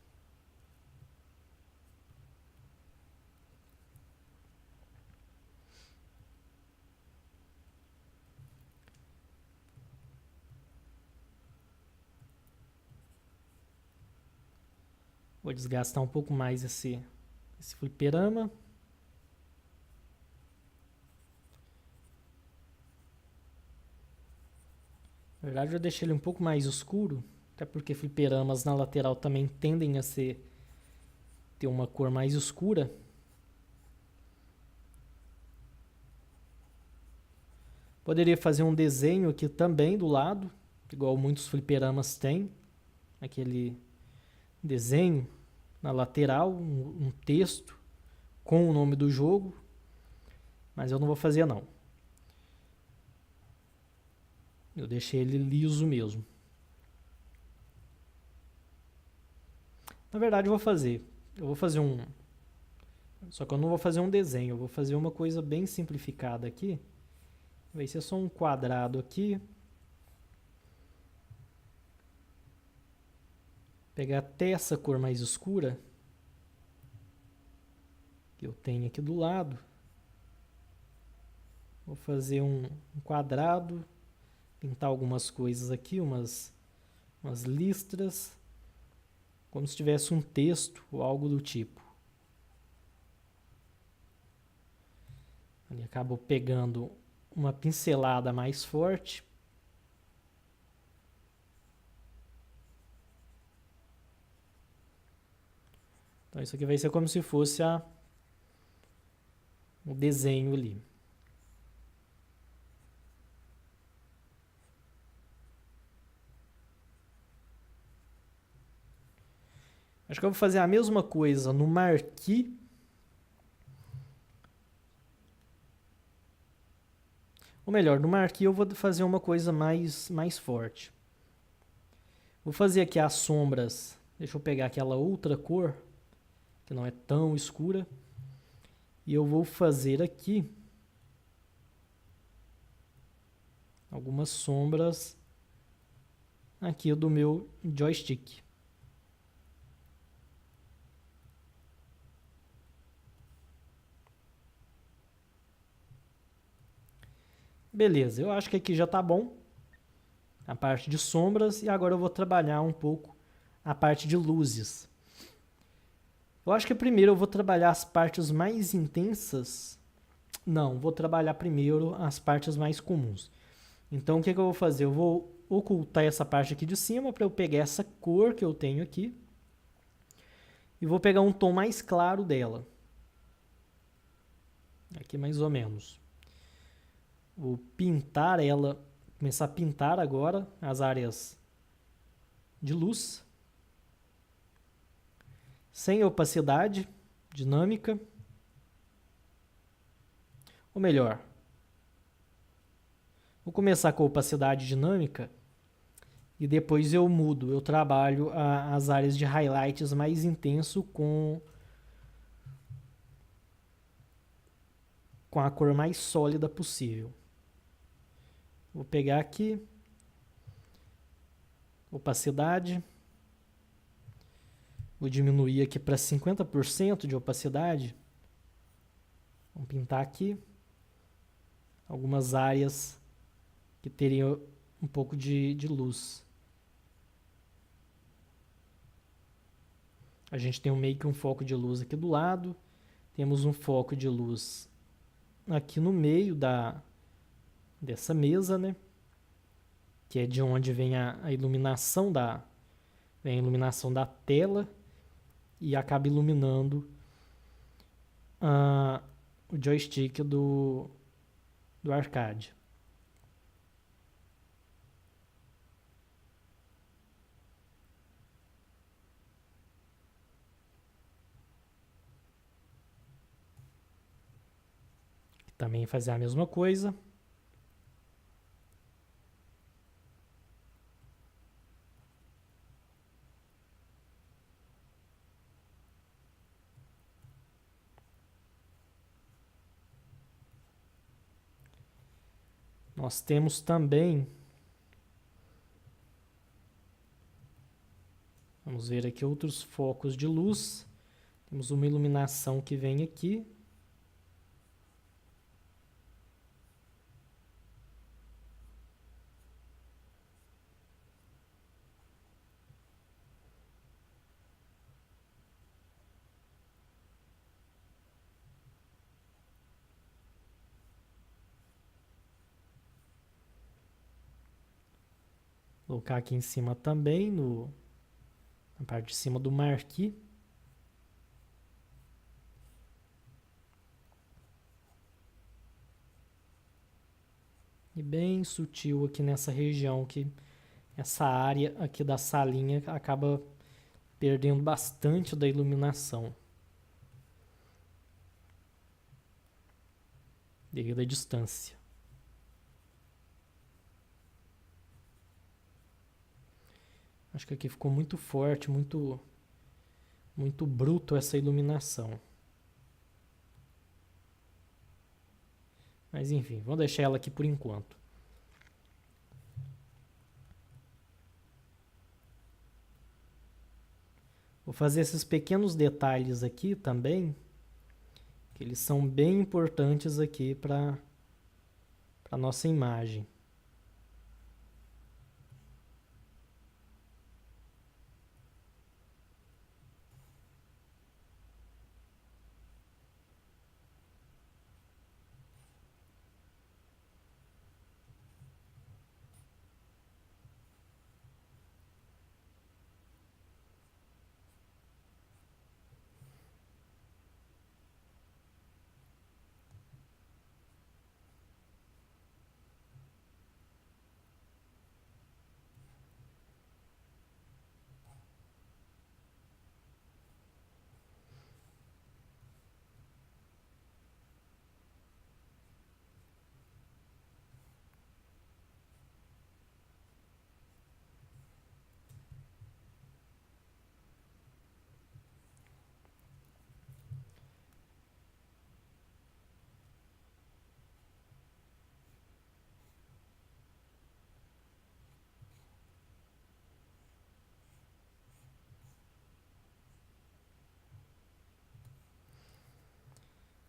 Vou desgastar um pouco mais esse fliperama. Na verdade eu deixei ele um pouco mais escuro, até porque fliperamas na lateral também tendem a ter uma cor mais escura. Poderia fazer um desenho aqui também do lado, igual muitos fliperamas têm, aquele desenho na lateral, um texto com o nome do jogo, mas eu não vou fazer não. Eu deixei ele liso mesmo. Na verdade eu vou fazer só que eu não vou fazer um desenho, eu vou fazer uma coisa bem simplificada aqui. Vai ser só um quadrado aqui. Pegar até essa cor mais escura que eu tenho aqui do lado. Vou fazer um quadrado, pintar algumas coisas aqui, umas listras, como se tivesse um texto ou algo do tipo. Ali acabo pegando uma pincelada mais forte. Então isso aqui vai ser como se fosse o desenho ali. Acho que eu vou fazer a mesma coisa no marquee. Ou melhor, no marquee eu vou fazer uma coisa mais forte. Vou fazer aqui as sombras. Deixa eu pegar aquela outra cor, que não é tão escura. E eu vou fazer aqui algumas sombras aqui do meu joystick. Beleza, eu acho que aqui já tá bom. a parte de sombras, e agora eu vou trabalhar um pouco a parte de luzes. Eu acho que primeiro eu vou trabalhar as partes mais intensas. Não, vou trabalhar primeiro as partes mais comuns. Então o que eu vou fazer? Eu vou ocultar essa parte aqui de cima para eu pegar essa cor que eu tenho aqui e vou pegar um tom mais claro dela. Aqui mais ou menos. Vou pintar ela, começar a pintar agora as áreas de luz. Sem opacidade dinâmica. Ou melhor, vou começar com a opacidade dinâmica e depois eu mudo. Eu trabalho as áreas de highlights mais intenso com a cor mais sólida possível. Vou pegar aqui, opacidade, vou diminuir aqui para 50% de opacidade. Vamos pintar aqui algumas áreas que teriam um pouco de luz. A gente tem meio que um foco de luz aqui do lado, temos um foco de luz aqui no meio dessa mesa, né? Que é de onde vem a iluminação vem a iluminação da tela e acaba iluminando o joystick do arcade. Também fazer a mesma coisa. Nós temos também, vamos ver aqui outros focos de luz. Temos uma iluminação que vem aqui. Vou colocar aqui em cima também, na parte de cima do marquee. E bem sutil aqui nessa região, que essa área aqui da salinha acaba perdendo bastante da iluminação devido à distância. Acho que aqui ficou muito forte, muito bruto essa iluminação. Mas enfim, vamos deixar ela aqui por enquanto. Vou fazer esses pequenos detalhes aqui também, que eles são bem importantes aqui para a nossa imagem.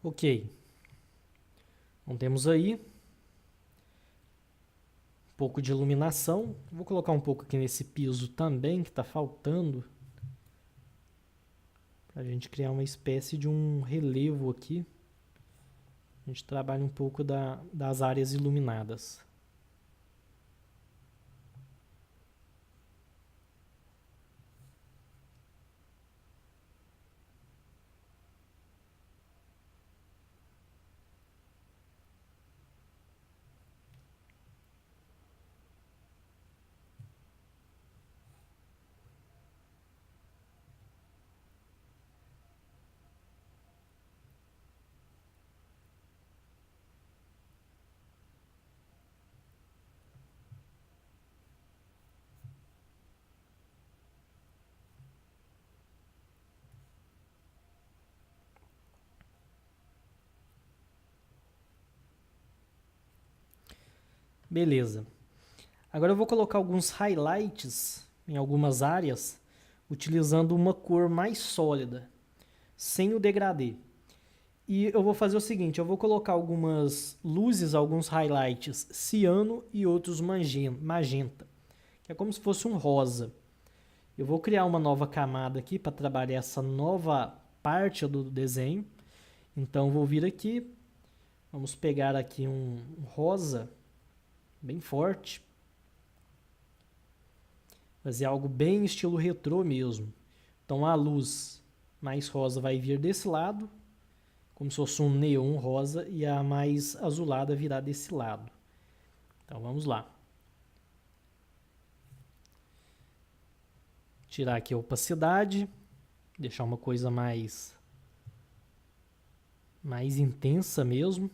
Ok. Então temos aí pouco de iluminação. Vou colocar um pouco aqui nesse piso também, que está faltando. Para a gente criar uma espécie de um relevo aqui. A gente trabalha um pouco das áreas iluminadas. Beleza. Agora eu vou colocar alguns highlights em algumas áreas, utilizando uma cor mais sólida, sem o degradê. E eu vou fazer o seguinte, eu vou colocar algumas luzes, alguns highlights ciano e outros magenta, que é como se fosse um rosa. Eu vou criar uma nova camada aqui para trabalhar essa nova parte do desenho. Então vou vir aqui, vamos pegar aqui um rosa bem forte. Fazer algo bem estilo retrô mesmo. Então a luz mais rosa vai vir desse lado, como se fosse um neon rosa, e a mais azulada virá desse lado. Então vamos lá. Tirar aqui a opacidade, deixar uma coisa mais intensa mesmo.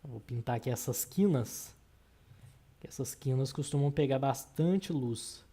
Vou pintar aqui essas quinas, que essas quinas costumam pegar bastante luz.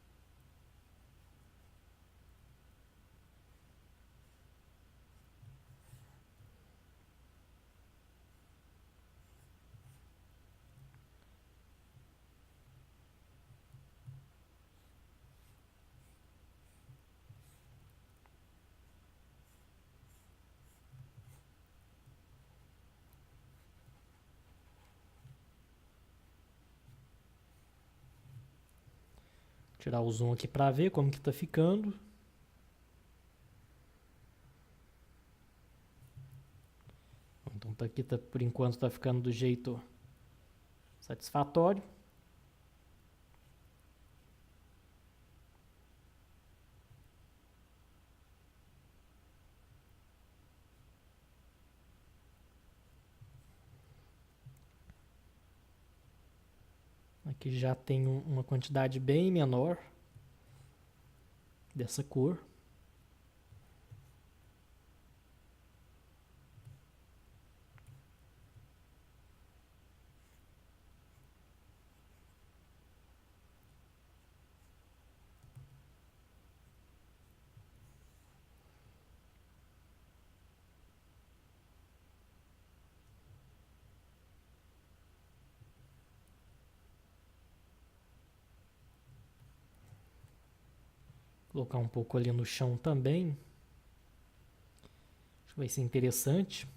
Tirar o zoom aqui para ver como que tá ficando. Então aqui por enquanto está ficando do jeito satisfatório. Aqui já tem uma quantidade bem menor dessa cor. Colocar um pouco ali no chão também. Acho que vai ser interessante.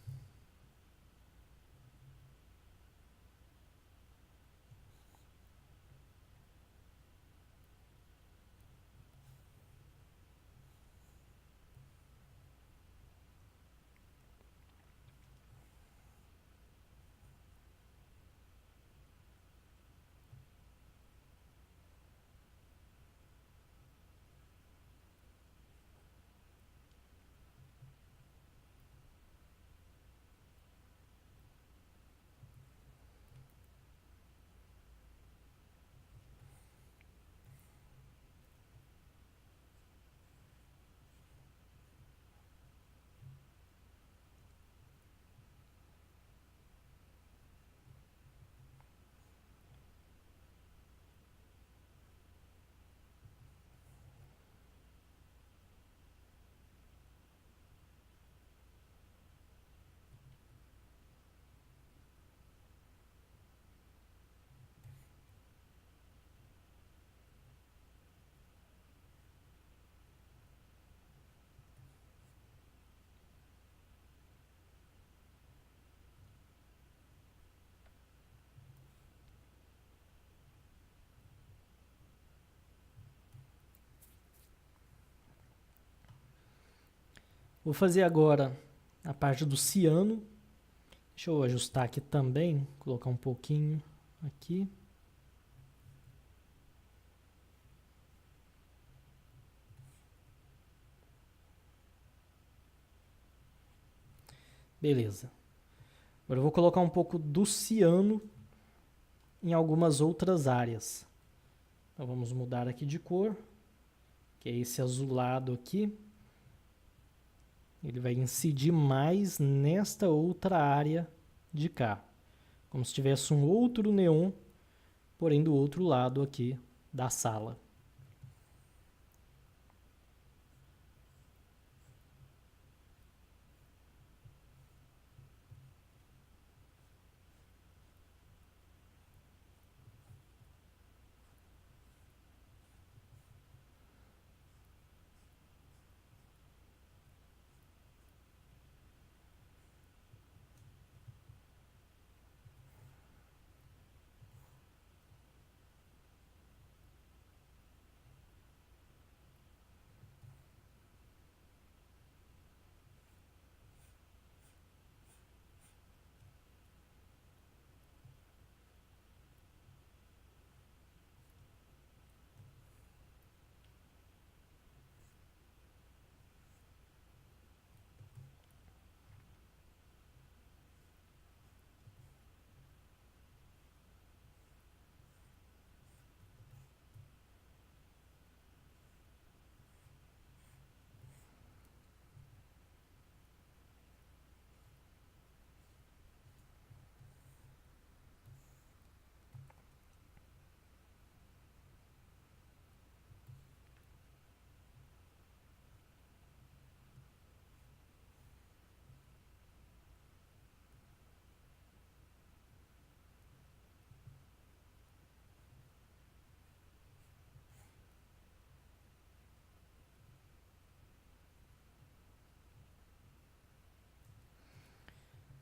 Vou fazer agora a parte do ciano. Deixa eu ajustar aqui também, colocar um pouquinho aqui. Beleza. Agora eu vou colocar um pouco do ciano em algumas outras áreas. Então vamos mudar aqui de cor, que é esse azulado aqui. Ele vai incidir mais nesta outra área de cá. Como se tivesse um outro neon, porém do outro lado aqui da sala.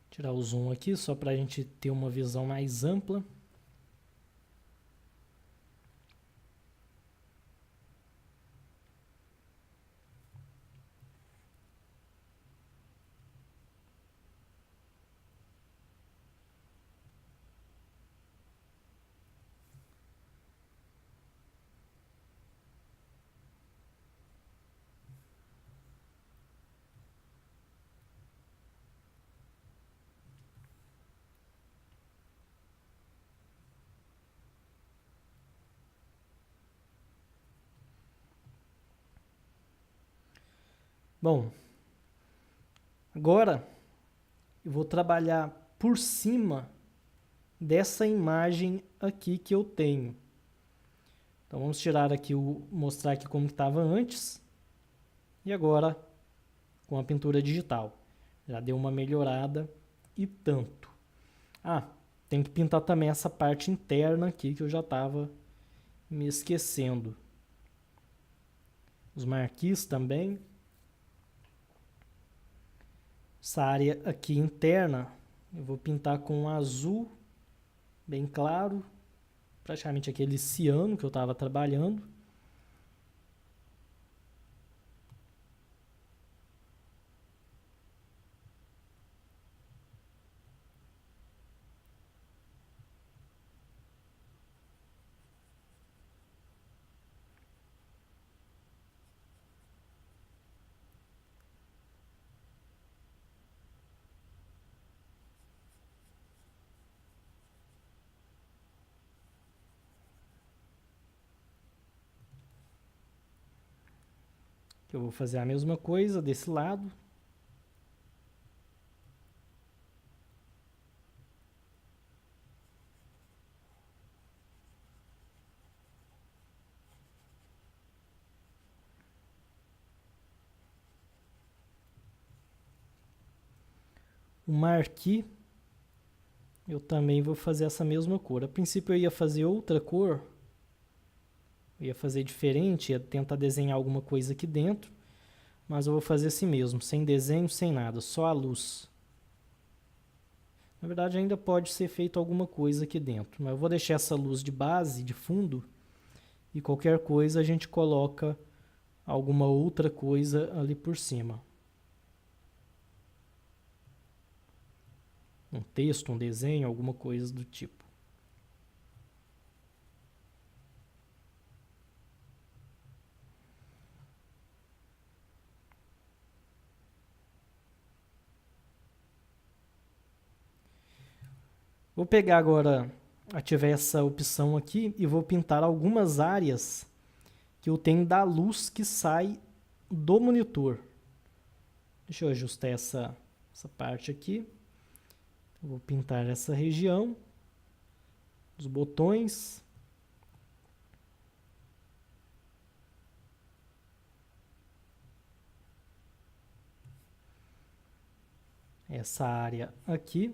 Tirar o zoom aqui só para a gente ter uma visão mais ampla. Bom, agora eu vou trabalhar por cima dessa imagem aqui que eu tenho. Então vamos tirar aqui mostrar aqui como estava antes e agora com a pintura digital. Já deu uma melhorada e tanto. Tem que pintar também essa parte interna aqui que eu já estava me esquecendo. Os marquis também. Essa área aqui interna eu vou pintar com um azul bem claro, praticamente aquele ciano que eu estava trabalhando. Eu vou fazer a mesma coisa desse lado. O marquee, eu também vou fazer essa mesma cor. A princípio eu ia fazer outra cor, eu ia fazer diferente, ia tentar desenhar alguma coisa aqui dentro, mas eu vou fazer assim mesmo, sem desenho, sem nada, só a luz. Na verdade ainda pode ser feito alguma coisa aqui dentro, mas eu vou deixar essa luz de base, de fundo, e qualquer coisa a gente coloca alguma outra coisa ali por cima. um texto, um desenho, alguma coisa do tipo. Vou pegar agora, ativar essa opção aqui e vou pintar algumas áreas que eu tenho da luz que sai do monitor. Deixa eu ajustar essa parte aqui. Eu vou pintar essa região, os botões. Essa área aqui.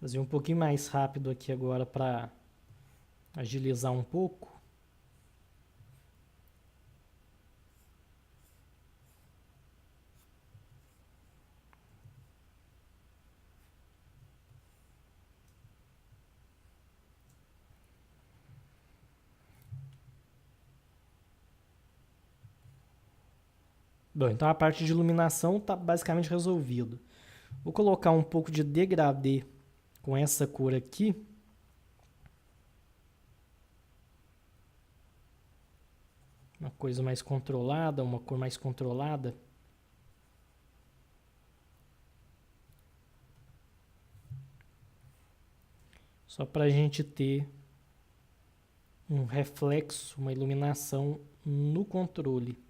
Fazer um pouquinho mais rápido aqui agora para agilizar um pouco. Bom, então a parte de iluminação está basicamente resolvido. Vou colocar um pouco de degradê com essa cor aqui. Uma coisa mais controlada, uma cor mais controlada. Só para a gente ter um reflexo, uma iluminação no controle.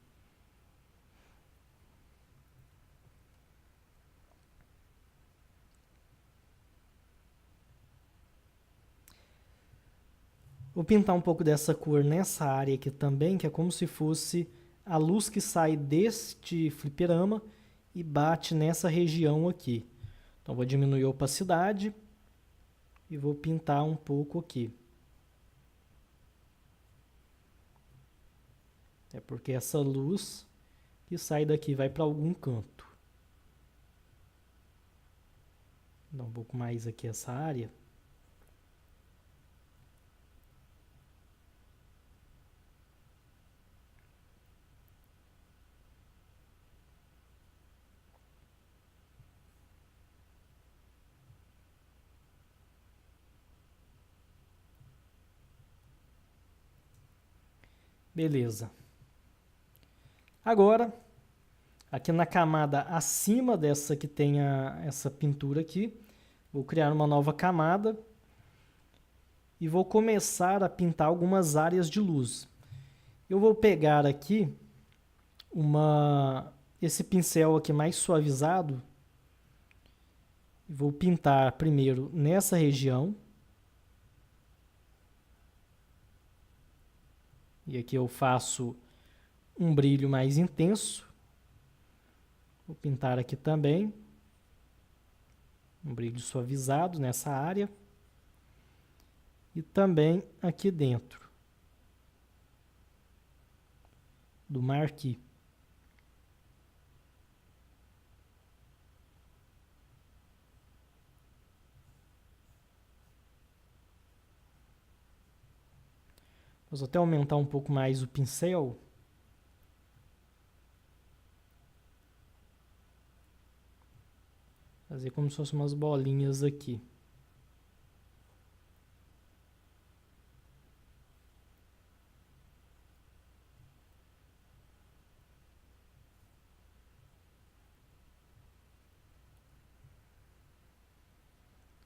Vou pintar um pouco dessa cor nessa área aqui também, que é como se fosse a luz que sai deste fliperama e bate nessa região aqui. Então vou diminuir a opacidade e vou pintar um pouco aqui. É porque essa luz que sai daqui vai para algum canto. Vou dar um pouco mais aqui essa área. Beleza. Agora, aqui na camada acima dessa que tem essa pintura aqui, vou criar uma nova camada e vou começar a pintar algumas áreas de luz. Eu vou pegar aqui esse pincel aqui mais suavizado e vou pintar primeiro nessa região. E aqui eu faço um brilho mais intenso. Vou pintar aqui também um brilho suavizado nessa área. E também aqui dentro do marquee. Vou até aumentar um pouco mais o pincel. Fazer como se fossem umas bolinhas aqui.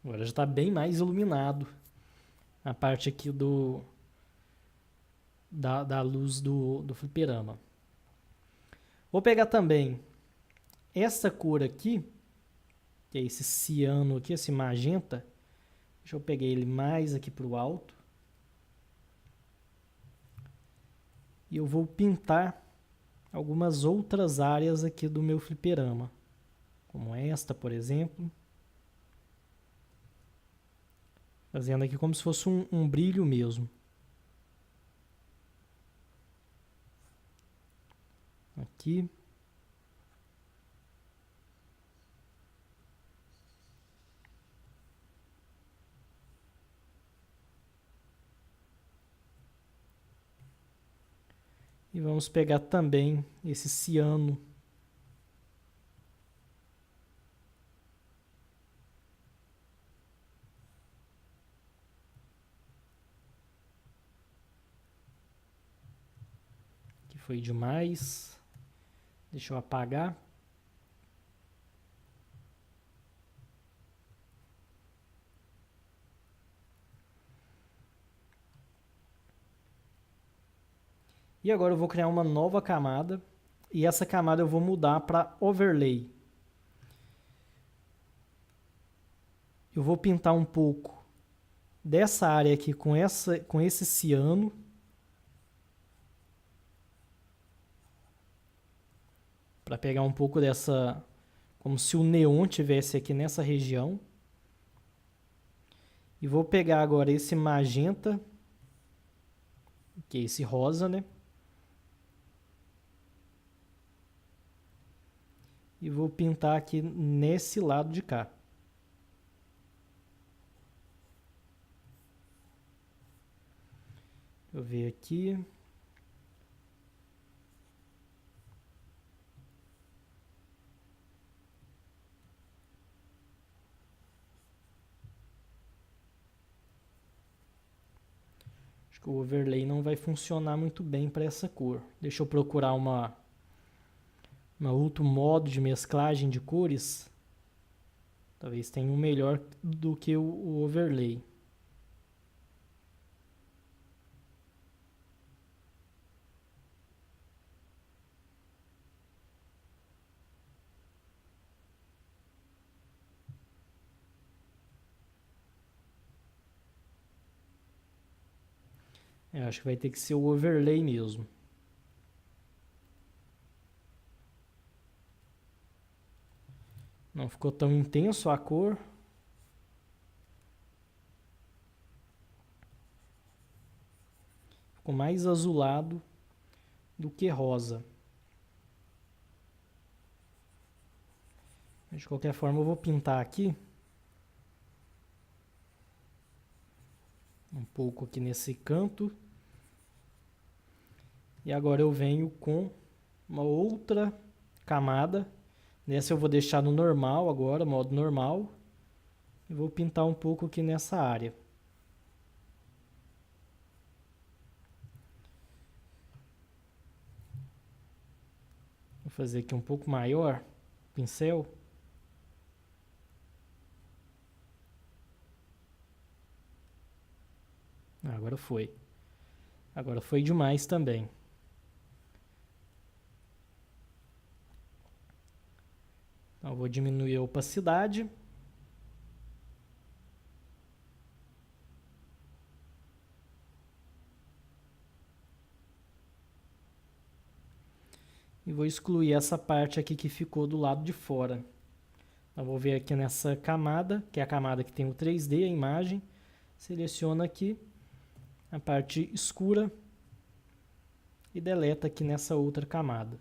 Agora já está bem mais iluminado a parte aqui da luz do fliperama. Vou pegar também essa cor aqui, que é esse ciano aqui, esse magenta. Deixa eu pegar ele mais aqui para o alto. E eu vou pintar algumas outras áreas aqui do meu fliperama. Como esta, por exemplo. Fazendo aqui como se fosse um brilho mesmo. Aqui. E vamos pegar também esse ciano. Que foi demais. Deixa eu apagar. E agora eu vou criar uma nova camada. E essa camada eu vou mudar para overlay. Eu vou pintar um pouco dessa área aqui com esse ciano. Para pegar um pouco dessa... como se o neon tivesse aqui nessa região. E vou pegar agora esse magenta, que é esse rosa, né? E vou pintar aqui nesse lado de cá. Deixa eu ver aqui. Acho que o overlay não vai funcionar muito bem para essa cor. Deixa eu procurar outro modo de mesclagem de cores. Talvez tenha um melhor do que o overlay. Acho que vai ter que ser o overlay mesmo. Não ficou tão intenso a cor. Ficou mais azulado do que rosa. Mas de qualquer forma eu vou pintar aqui. Um pouco aqui nesse canto. E agora eu venho com uma outra camada. Nessa eu vou deixar no normal agora, modo normal. E vou pintar um pouco aqui nessa área. Vou fazer aqui um pouco maior o pincel. Agora foi. Agora foi demais também. Então, eu vou diminuir a opacidade. E vou excluir essa parte aqui que ficou do lado de fora. Então, vou ver aqui nessa camada, que é a camada que tem o 3D, a imagem. Seleciono aqui a parte escura e deleta aqui nessa outra camada.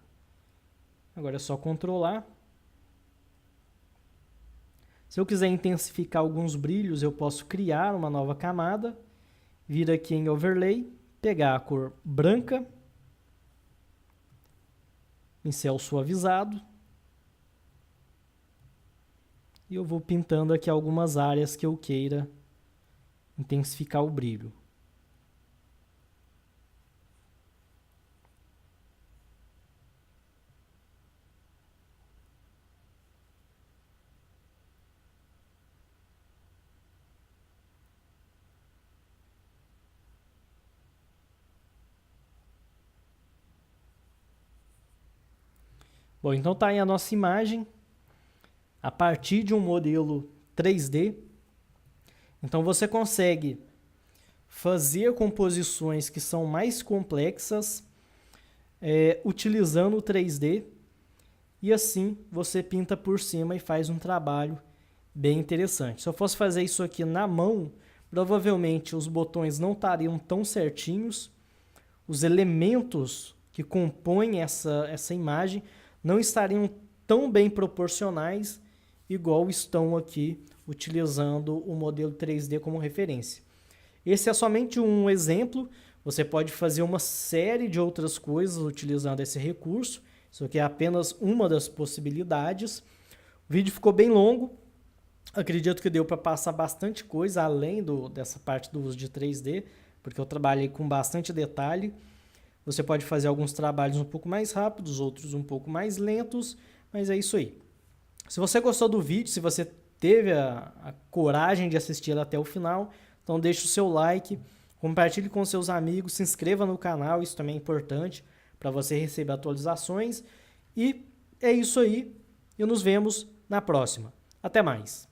Agora é só controlar. Se eu quiser intensificar alguns brilhos, eu posso criar uma nova camada, vir aqui em Overlay, pegar a cor branca, pincel suavizado, e eu vou pintando aqui algumas áreas que eu queira intensificar o brilho. Bom, então tá aí a nossa imagem a partir de um modelo 3D. Então você consegue fazer composições que são mais complexas utilizando o 3D e assim você pinta por cima e faz um trabalho bem interessante. Se eu fosse fazer isso aqui na mão, provavelmente os botões não estariam tão certinhos, os elementos que compõem essa imagem não estariam tão bem proporcionais, igual estão aqui utilizando o modelo 3D como referência. Esse é somente um exemplo, você pode fazer uma série de outras coisas utilizando esse recurso, isso aqui é apenas uma das possibilidades. O vídeo ficou bem longo, acredito que deu para passar bastante coisa além dessa parte do uso de 3D, porque eu trabalhei com bastante detalhe. Você pode fazer alguns trabalhos um pouco mais rápidos, outros um pouco mais lentos, mas é isso aí. Se você gostou do vídeo, se você teve a coragem de assistir ele até o final, então deixe o seu like, compartilhe com seus amigos, se inscreva no canal, isso também é importante para você receber atualizações. E é isso aí, e nos vemos na próxima. Até mais!